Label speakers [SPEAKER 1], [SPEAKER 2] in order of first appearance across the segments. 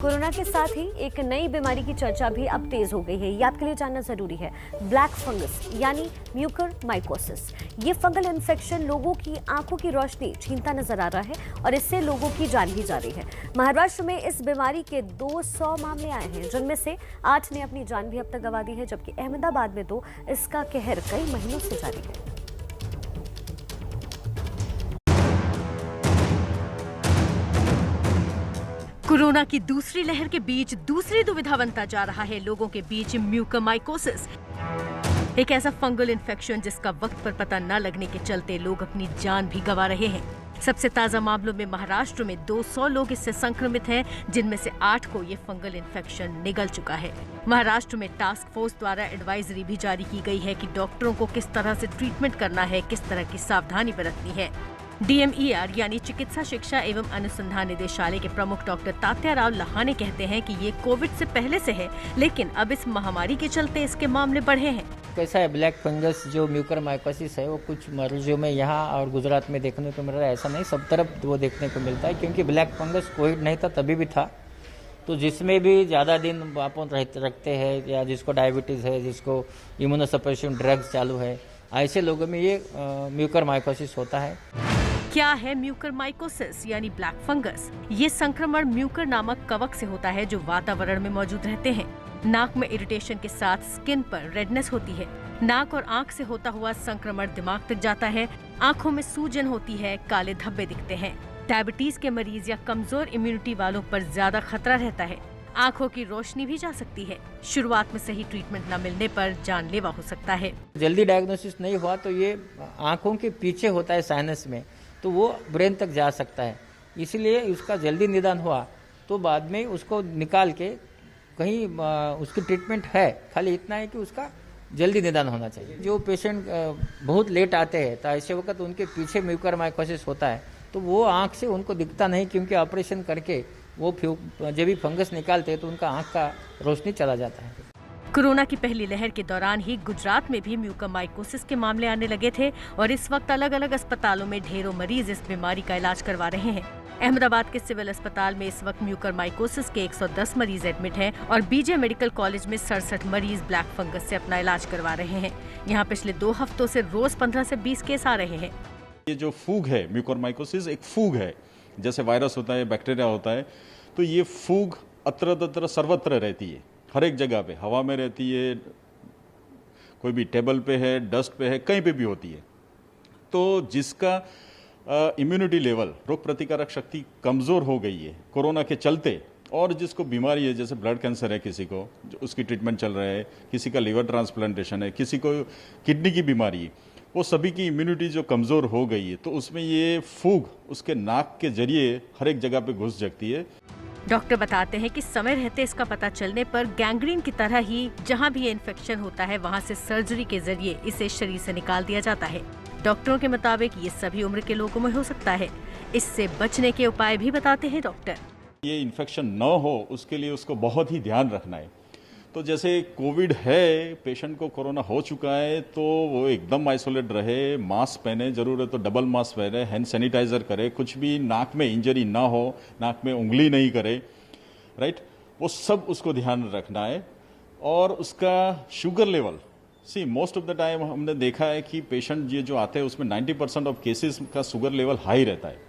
[SPEAKER 1] Corona के साथ ही एक नई बीमारी की चर्चा भी अब तेज हो गई है। ये आपके लिए जानना जरूरी है। ब्लैक फंगस यानी म्यूकरमाइकोसिस। ये फंगल इन्फेक्शन लोगों की आंखों की रोशनी छीनता नजर आ रहा है और इससे लोगों की जान भी जा रही है। महाराष्ट्र में इस बीमारी के 200 मामले आए हैं, जिनमें से 8 ने अपनी जान भी अब तक गंवा दी है, जबकि अहमदाबाद में तो इसका कहर कई महीनों से जारी है।
[SPEAKER 2] कोरोना की दूसरी लहर के बीच दूसरी दुविधा बनता जा रहा है लोगों के बीच म्यूकरमाइकोसिस, एक ऐसा फंगल इन्फेक्शन जिसका वक्त पर पता न लगने के चलते लोग अपनी जान भी गंवा रहे हैं। सबसे ताजा मामलों में महाराष्ट्र में 200 लोग इससे संक्रमित हैं, जिनमें से 8 को ये फंगल इन्फेक्शन निगल चुका है। महाराष्ट्र में टास्क फोर्स द्वारा एडवाइजरी भी जारी की गई है कि डॉक्टरों को किस तरह से ट्रीटमेंट करना है, किस तरह की सावधानी बरतनी है। DMER यानी चिकित्सा शिक्षा एवं अनुसंधान निदेशालय के प्रमुख डॉक्टर तात्याराव लहाने कहते हैं कि ये कोविड से पहले से है, लेकिन अब इस महामारी के चलते इसके मामले बढ़े हैं।
[SPEAKER 3] कैसा है, ब्लैक फंगस जो म्यूकरमाइकोसिस है वो कुछ मरीजों में यहाँ और गुजरात में देखने को मिल रहा है। ऐसा नहीं, सब तरफ वो देखने को मिलता है, क्योंकि ब्लैक फंगस कोविड नहीं था तभी भी था। तो जिसमें भी ज़्यादा दिन अपन रखते हैं, या जिसको डायबिटीज़ है, जिसको इम्यूनोसप्रेशन ड्रग्स चालू है, ऐसे लोगों में ये म्यूकरमाइकोसिस होता है।
[SPEAKER 2] क्या है म्यूकरमाइकोसिस यानी ब्लैक फंगस? ये संक्रमण म्यूकर नामक कवक से होता है जो वातावरण में मौजूद रहते हैं। नाक में इरिटेशन के साथ स्किन पर रेडनेस होती है। नाक और आंख से होता हुआ संक्रमण दिमाग तक जाता है। आंखों में सूजन होती है, काले धब्बे दिखते हैं। डायबिटीज के मरीज या कमजोर इम्यूनिटी वालों पर ज्यादा खतरा रहता है। आंखों की रोशनी भी जा सकती है। शुरुआत में सही ट्रीटमेंट न मिलने पर जानलेवा हो सकता है।
[SPEAKER 3] जल्दी डायग्नोसिस नहीं हुआ तो ये आंखों के पीछे होता है, साइनस में, तो वो ब्रेन तक जा सकता है। इसलिए उसका जल्दी निदान हुआ तो बाद में उसको निकाल के कहीं उसकी ट्रीटमेंट है। खाली इतना है कि उसका जल्दी निदान होना चाहिए। जो पेशेंट बहुत लेट आते हैं तो ऐसे वक्त उनके पीछे म्यूकरमाइकोसिस होता है, तो वो आँख से उनको दिखता नहीं, क्योंकि ऑपरेशन करके वो जब भी फंगस निकालते हैं तो उनका आँख का रोशनी चला जाता है।
[SPEAKER 2] कोरोना की पहली लहर के दौरान ही गुजरात में भी म्यूकरमाइकोसिस के मामले आने लगे थे और इस वक्त अलग अलग अस्पतालों में ढेरों मरीज इस बीमारी का इलाज करवा रहे हैं। अहमदाबाद के सिविल अस्पताल में इस वक्त म्यूकरमाइकोसिस के 110 मरीज एडमिट हैं और BJ मेडिकल कॉलेज में 67 मरीज ब्लैक फंगस से अपना इलाज करवा रहे हैं। यहाँ पिछले 2 हफ्तों से रोज 15 से 20 केस आ रहे हैं।
[SPEAKER 4] ये जो फूग है, म्यूकरमाइकोसिस एक फूग है, जैसे वायरस होता है, बैक्टीरिया होता है, तो ये फूग अत्र तत्र सर्वत्र रहती है, हर एक जगह पे, हवा में रहती है, कोई भी टेबल पे है, डस्ट पे है, कहीं पे भी होती है। तो जिसका इम्यूनिटी लेवल, रोग प्रतिकारक शक्ति कमज़ोर हो गई है कोरोना के चलते, और जिसको बीमारी है, जैसे ब्लड कैंसर है, किसी को उसकी ट्रीटमेंट चल रहा है, किसी का लिवर ट्रांसप्लांटेशन है, किसी को किडनी की बीमारी है, वो सभी की इम्यूनिटी जो कमज़ोर हो गई है, तो उसमें ये फूग उसके नाक के जरिए हर एक जगह पे घुस जाती है।
[SPEAKER 2] डॉक्टर बताते हैं कि समय रहते इसका पता चलने पर गैंग्रीन की तरह ही जहां भी ये इन्फेक्शन होता है वहां से सर्जरी के जरिए इसे शरीर से निकाल दिया जाता है। डॉक्टरों के मुताबिक ये सभी उम्र के लोगों में हो सकता है। इससे बचने के उपाय भी बताते हैं डॉक्टर।
[SPEAKER 4] ये इन्फेक्शन न हो उसके लिए उसको बहुत ही ध्यान रखना है। तो जैसे कोविड है, पेशेंट को कोरोना हो चुका है, तो वो एकदम आइसोलेट रहे, मास्क पहने, जरूर है तो डबल मास्क पहने, हैंड सैनिटाइजर करे, कुछ भी नाक में इंजरी ना हो, नाक में उंगली नहीं करे, राइट, वो सब उसको ध्यान रखना है। और उसका sugar level, see most of the time हमने देखा है कि पेशेंट ये जो आते हैं उसमें 90% ऑफ केसेस का शुगर लेवल हाई रहता है,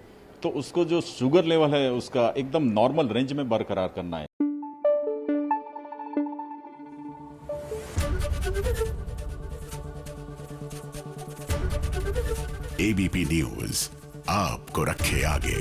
[SPEAKER 4] तो उसको जो शुगर लेवल है उसका एकदम नॉर्मल रेंज में बरकरार करना है।
[SPEAKER 5] ABP न्यूज आपको रखे आगे।